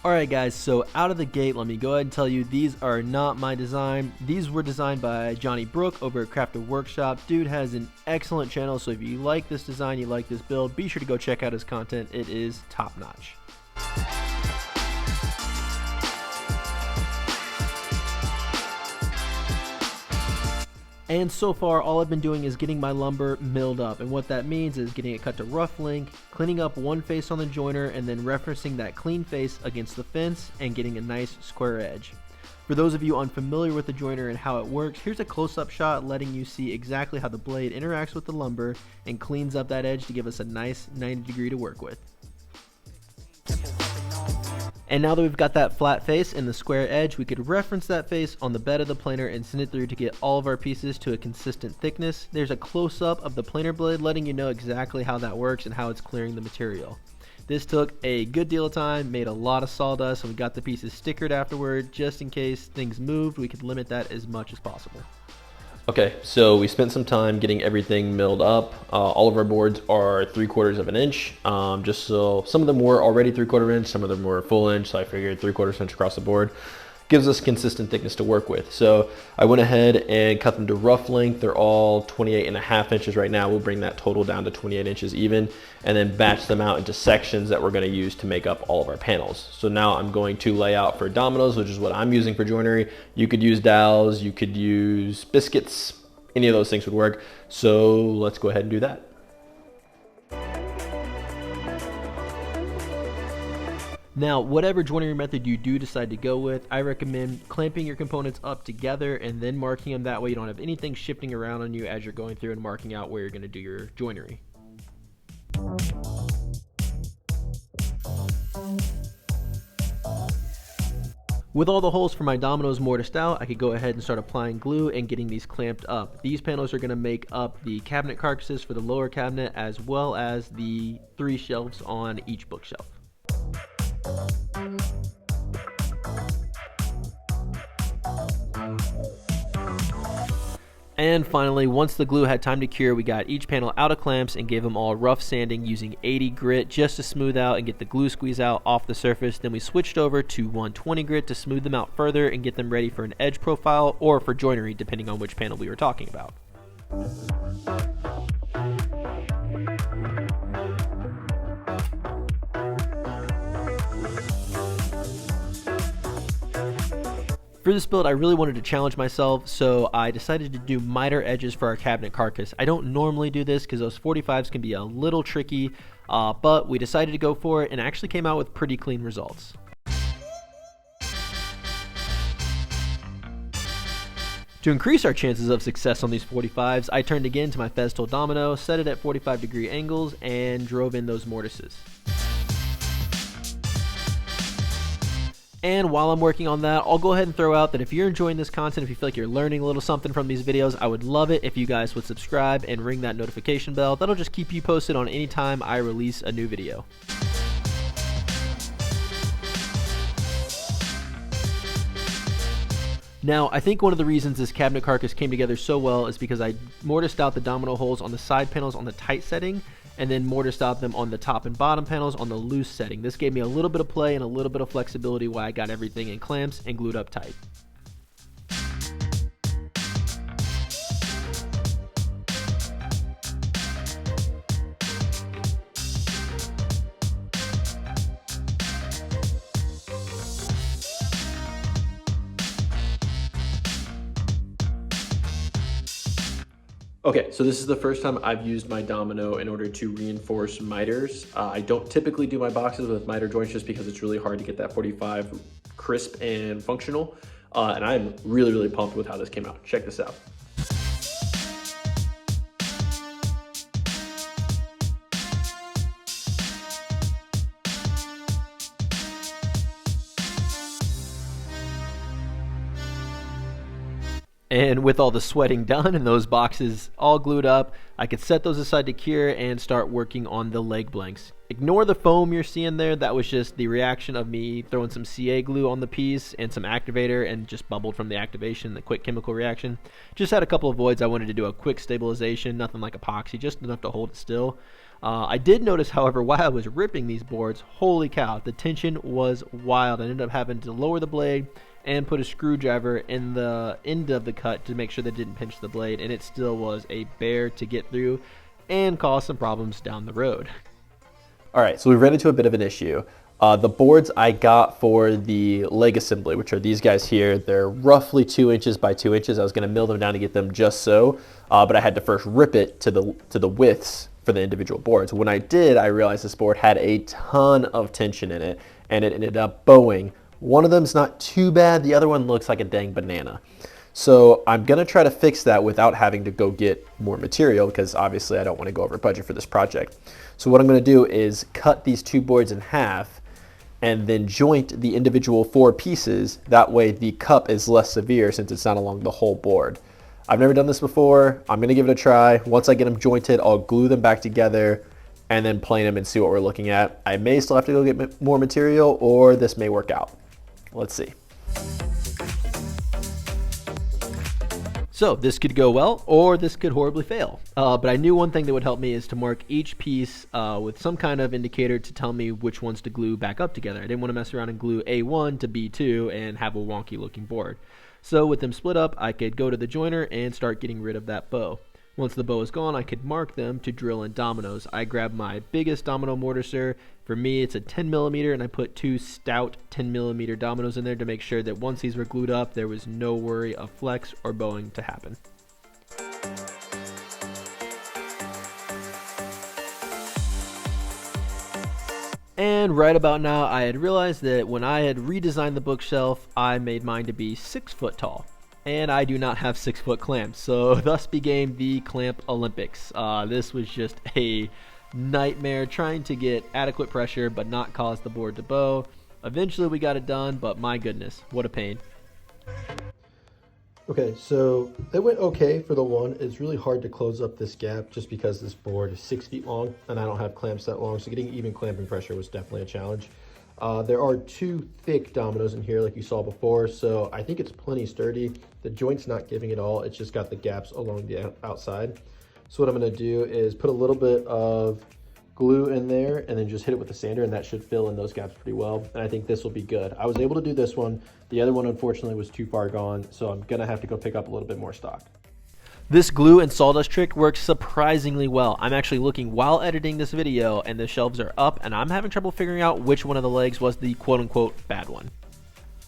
Alright guys, so out of the gate, let me go ahead and tell you these are not my design. These were designed by Johnny Brook over at Crafted Workshop. Dude has an excellent channel, so if you like this design, you like this build, be sure to go check out his content. It is top notch. And so far, all I've been doing is getting my lumber milled up, and what that means is getting it cut to rough length, cleaning up one face on the joiner, and then referencing that clean face against the fence and getting a nice square edge. For those of you unfamiliar with the joiner and how it works, here's a close-up shot letting you see exactly how the blade interacts with the lumber and cleans up that edge to give us a nice 90 degree to work with. And now that we've got that flat face and the square edge, we could reference that face on the bed of the planer and send it through to get all of our pieces to a consistent thickness. There's a close-up of the planer blade letting you know exactly how that works and how it's clearing the material. This took a good deal of time, made a lot of sawdust, and we got the pieces stickered afterward just in case things moved. We could limit that as much as possible. Okay, so we spent some time getting everything milled up. All of our boards are 3/4 of an inch, just so some of them were already 3/4 inch, some of them were full inch, so I figured 3/4 inch across the board gives us consistent thickness to work with. So I went ahead and cut them to rough length. They're all 28.5 inches right now. We'll bring that total down to 28 inches even, and then batch them out into sections that we're gonna use to make up all of our panels. So now I'm going to lay out for dominoes, which is what I'm using for joinery. You could use dowels, you could use biscuits, any of those things would work. So let's go ahead and do that. Now, whatever joinery method you do decide to go with, I recommend clamping your components up together and then marking them. That way you don't have anything shifting around on you as you're going through and marking out where you're going to do your joinery. With all the holes for my dominoes mortised out, I could go ahead and start applying glue and getting these clamped up. These panels are going to make up the cabinet carcasses for the lower cabinet as well as the 3 shelves on each bookshelf. And finally, once the glue had time to cure, we got each panel out of clamps and gave them all rough sanding using 80 grit just to smooth out and get the glue squeeze out off the surface. Then we switched over to 120 grit to smooth them out further and get them ready for an edge profile or for joinery, depending on which panel we were talking about. For this build, I really wanted to challenge myself, so I decided to do miter edges for our cabinet carcass. I don't normally do this because those 45s can be a little tricky, but we decided to go for it and actually came out with pretty clean results. To increase our chances of success on these 45s, I turned again to my Festool domino, set it at 45 degree angles, and drove in those mortises. And while I'm working on that, I'll go ahead and throw out that if you're enjoying this content, if you feel like you're learning a little something from these videos, I would love it if you guys would subscribe and ring that notification bell. That'll just keep you posted on any time I release a new video. Now, I think one of the reasons this cabinet carcass came together so well is because I mortised out the domino holes on the side panels on the tight setting, and then mortised out them on the top and bottom panels on the loose setting. This gave me a little bit of play and a little bit of flexibility while I got everything in clamps and glued up tight. Okay, so this is the first time I've used my domino in order to reinforce miters. I don't typically do my boxes with miter joints just because it's really hard to get that 45 crisp and functional. And I'm really, really pumped with how this came out. Check this out. And with all the sweating done and those boxes all glued up, I could set those aside to cure and start working on the leg blanks. Ignore the foam you're seeing there. That was just the reaction of me throwing some CA glue on the piece and some activator and just bubbled from the activation, the quick chemical reaction. Just had a couple of voids I wanted to do a quick stabilization, nothing like epoxy, just enough to hold it still. I did notice, however, while I was ripping these boards, holy cow, the tension was wild. I ended up having to lower the blade and put a screwdriver in the end of the cut to make sure that it didn't pinch the blade, and it still was a bear to get through and cause some problems down the road. All right, so we ran into a bit of an issue. The boards I got for the leg assembly, which are these guys here, they're roughly 2 inches by 2 inches. I was gonna mill them down to get them just so, but I had to first rip it to the widths for the individual boards. When I did, I realized this board had a ton of tension in it, and it ended up bowing. One of them's not too bad, the other one looks like a dang banana. So I'm gonna try to fix that without having to go get more material, because obviously I don't wanna go over budget for this project. So what I'm gonna do is cut these two boards in half and then joint the individual 4 pieces. That way the cup is less severe since it's not along the whole board. I've never done this before. I'm gonna give it a try. Once I get them jointed, I'll glue them back together and then plane them and see what we're looking at. I may still have to go get more material, or this may work out. Let's see. So this could go well, or this could horribly fail. But I knew one thing that would help me is to mark each piece with some kind of indicator to tell me which ones to glue back up together. I didn't want to mess around and glue A1 to B2 and have a wonky looking board. So with them split up, I could go to the joiner and start getting rid of that bow. Once the bow is gone, I could mark them to drill in dominoes. I grabbed my biggest domino mortiser. For me, it's a 10mm, and I put 2 stout 10mm dominoes in there to make sure that once these were glued up, there was no worry of flex or bowing to happen. And right about now, I had realized that when I had redesigned the bookshelf, I made mine to be 6 foot tall. And I do not have 6 foot clamps, so thus began the Clamp Olympics. This was just a nightmare trying to get adequate pressure but not cause the board to bow. Eventually we got it done, but my goodness, what a pain. Okay, so it went okay for the one. It's really hard to close up this gap just because this board is 6 feet long and I don't have clamps that long, so getting even clamping pressure was definitely a challenge. There are 2 thick dominoes in here like you saw before, so I think it's plenty sturdy. The joint's not giving it all, it's just got the gaps along the outside. So what I'm gonna do is put a little bit of glue in there and then just hit it with a sander, and that should fill in those gaps pretty well. And I think this will be good. I was able to do this one. The other one unfortunately was too far gone, so I'm gonna have to go pick up a little bit more stock. This glue and sawdust trick works surprisingly well. I'm actually looking while editing this video and the shelves are up, and I'm having trouble figuring out which one of the legs was the quote-unquote bad one.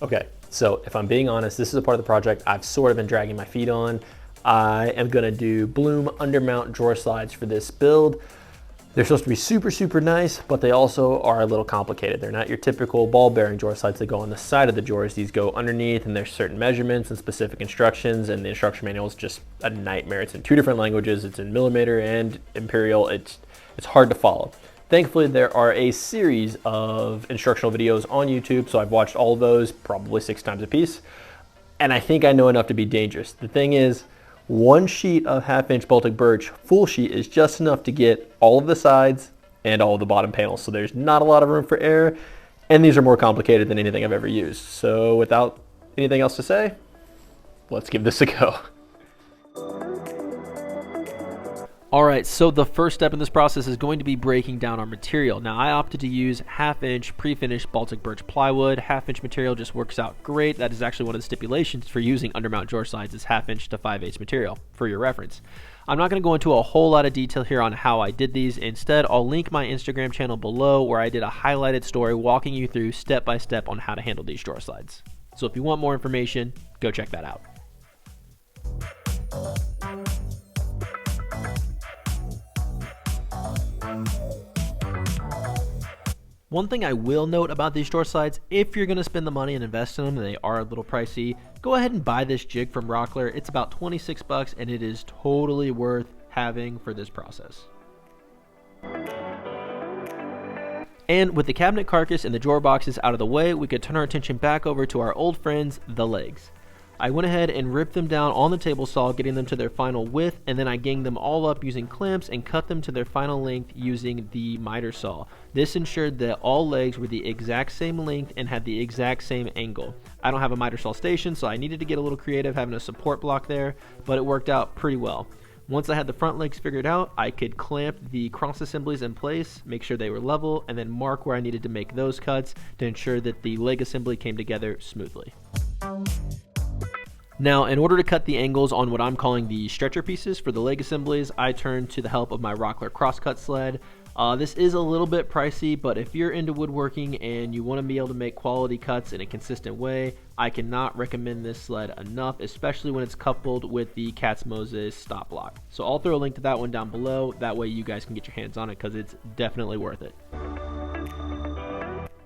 Okay, so if I'm being honest, this is a part of the project I've sort of been dragging my feet on. I am gonna do Bloom undermount drawer slides for this build. They're supposed to be super, super nice, but they also are a little complicated. They're not your typical ball bearing drawer slides that go on the side of the drawers. These go underneath, and there's certain measurements and specific instructions, and the instruction manual is just a nightmare. It's in 2 different languages. It's in millimeter and imperial. It's hard to follow. Thankfully, there are a series of instructional videos on YouTube, so I've watched all of those probably 6 times a piece, and I think I know enough to be dangerous. The thing is, 1 sheet of 1/2-inch Baltic birch, full sheet, is just enough to get all of the sides and all of the bottom panels. So there's not a lot of room for error, and these are more complicated than anything I've ever used. So without anything else to say, let's give this a go. Alright, so the first step in this process is going to be breaking down our material. Now I opted to use 1/2-inch pre-finished Baltic birch plywood. 1/2-inch material just works out great. That is actually one of the stipulations for using undermount drawer slides is 1/2-inch to 5/8 material, for your reference. I'm not going to go into a whole lot of detail here on how I did these. Instead, I'll link my Instagram channel below where I did a highlighted story walking you through step by step on how to handle these drawer slides. So if you want more information, go check that out. One thing I will note about these drawer slides, if you're going to spend the money and invest in them, and they are a little pricey, go ahead and buy this jig from Rockler. It's about 26 bucks and it is totally worth having for this process. And with the cabinet carcass and the drawer boxes out of the way, we could turn our attention back over to our old friends, the legs. I went ahead and ripped them down on the table saw, getting them to their final width, and then I ganged them all up using clamps and cut them to their final length using the miter saw. This ensured that all legs were the exact same length and had the exact same angle. I don't have a miter saw station, so I needed to get a little creative having a support block there, but it worked out pretty well. Once I had the front legs figured out, I could clamp the cross assemblies in place, make sure they were level, and then mark where I needed to make those cuts to ensure that the leg assembly came together smoothly. Now, in order to cut the angles on what I'm calling the stretcher pieces for the leg assemblies, I turned to the help of my Rockler crosscut sled. This is a little bit pricey, but if you're into woodworking and you want to be able to make quality cuts in a consistent way, I cannot recommend this sled enough, especially when it's coupled with the Cat's Moses stop block. So I'll throw a link to that one down below. That way you guys can get your hands on it because it's definitely worth it.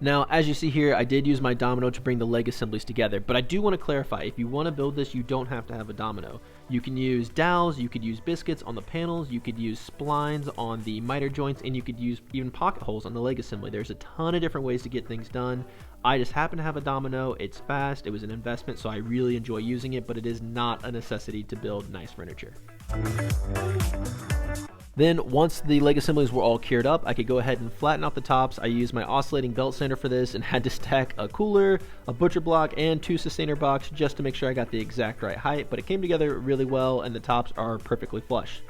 Now, as you see here, I did use my domino to bring the leg assemblies together, but I do want to clarify, if you want to build this, you don't have to have a domino. You can use dowels, you could use biscuits on the panels, you could use splines on the miter joints, and you could use even pocket holes on the leg assembly. There's a ton of different ways to get things done. I just happen to have a domino. It's fast, it was an investment, so I really enjoy using it, but it is not a necessity to build nice furniture. Then once the leg assemblies were all cured up, I could go ahead and flatten out the tops. I used my oscillating belt sander for this and had to stack a cooler, a butcher block, and 2 sustainer blocks just to make sure I got the exact right height, but it came together really well and the tops are perfectly flush.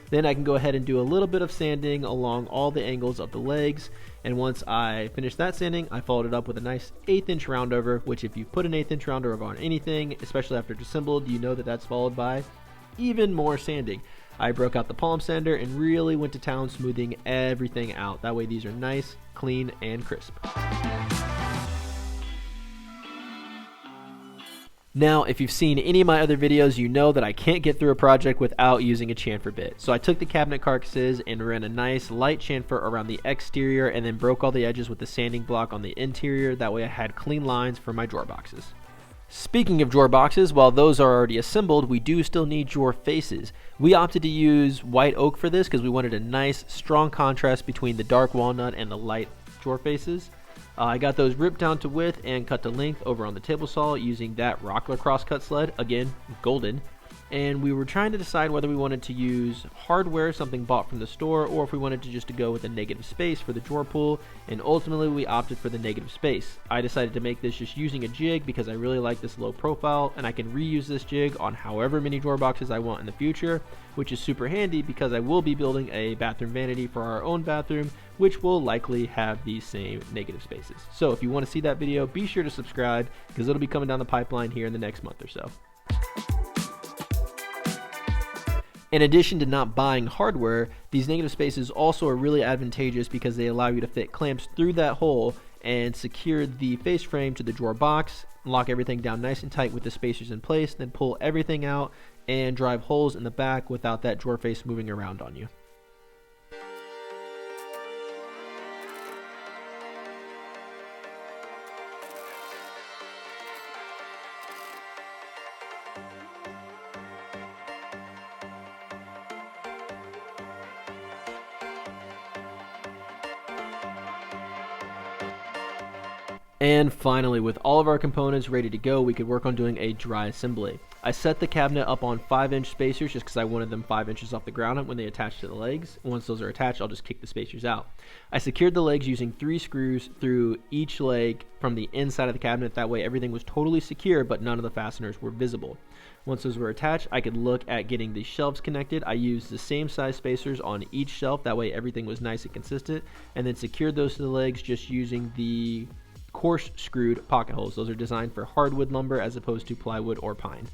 Then I can go ahead and do a little bit of sanding along all the angles of the legs, and once I finished that sanding, I followed it up with a nice 1/8 inch roundover, which if you put an 1/8 inch roundover on anything, especially after it's assembled, you know that that's followed by even more sanding. I broke out the palm sander and really went to town smoothing everything out. That way these are nice, clean, and crisp. Now, if you've seen any of my other videos, you know that I can't get through a project without using a chamfer bit. So I took the cabinet carcasses and ran a nice light chamfer around the exterior and then broke all the edges with the sanding block on the interior. That way I had clean lines for my drawer boxes. Speaking of drawer boxes, while those are already assembled, we do still need drawer faces. We opted to use white oak for this because we wanted a nice, strong contrast between the dark walnut and the light drawer faces. I got those ripped down to width and cut to length over on the table saw using that Rockler crosscut sled, again, golden. And we were trying to decide whether we wanted to use hardware, something bought from the store, or if we wanted to just to go with a negative space for the drawer pull, and ultimately we opted for the negative space. I decided to make this just using a jig because I really like this low profile, and I can reuse this jig on however many drawer boxes I want in the future, which is super handy because I will be building a bathroom vanity for our own bathroom, which will likely have these same negative spaces. So if you want to see that video, be sure to subscribe because it'll be coming down the pipeline here in the next month or so. In addition to not buying hardware, these negative spaces also are really advantageous because they allow you to fit clamps through that hole and secure the face frame to the drawer box, lock everything down nice and tight with the spacers in place, then pull everything out and drive holes in the back without that drawer face moving around on you. And finally, with all of our components ready to go, we could work on doing a dry assembly. I set the cabinet up on 5-inch spacers just because I wanted them 5 inches off the ground when they attach to the legs. Once those are attached, I'll just kick the spacers out. I secured the legs using 3 screws through each leg from the inside of the cabinet. That way everything was totally secure, but none of the fasteners were visible. Once those were attached, I could look at getting the shelves connected. I used the same size spacers on each shelf. That way everything was nice and consistent, and then secured those to the legs just using the coarse screwed pocket holes. Those are designed for hardwood lumber as opposed to plywood or pine.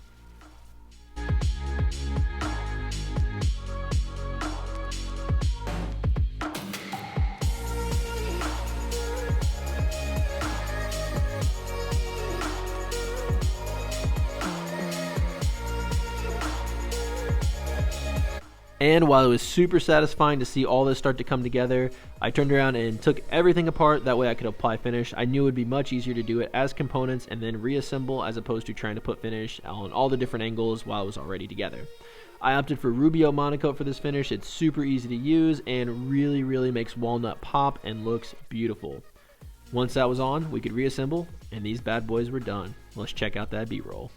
And while it was super satisfying to see all this start to come together, I turned around and took everything apart. That way I could apply finish. I knew it would be much easier to do it as components and then reassemble as opposed to trying to put finish on all the different angles while it was already together. I opted for Rubio Monocoat for this finish. It's super easy to use and really makes walnut pop and looks beautiful. Once that was on, we could reassemble and these bad boys were done. Let's check out that B-roll.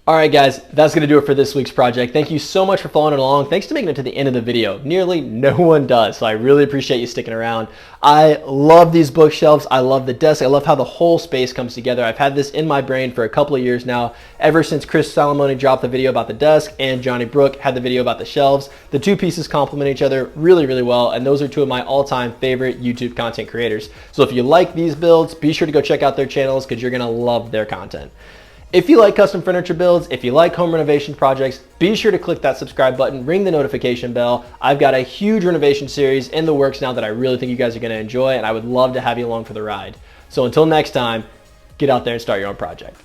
All right, guys, that's going to do it for this week's project. Thank you so much for following along. Thanks to making it to the end of the video. Nearly no one does, so I really appreciate you sticking around. I love these bookshelves. I love the desk. I love how the whole space comes together. I've had this in my brain for a couple of years now, ever since Chris Salamone dropped the video about the desk and Johnny Brook had the video about the shelves. The two pieces complement each other really, really well, and those are two of my all-time favorite YouTube content creators. So if you like these builds, be sure to go check out their channels because you're going to love their content. If you like custom furniture builds, if you like home renovation projects, be sure to click that subscribe button, ring the notification bell. I've got a huge renovation series in the works now that I really think you guys are going to enjoy, and I would love to have you along for the ride. So until next time, get out there and start your own project.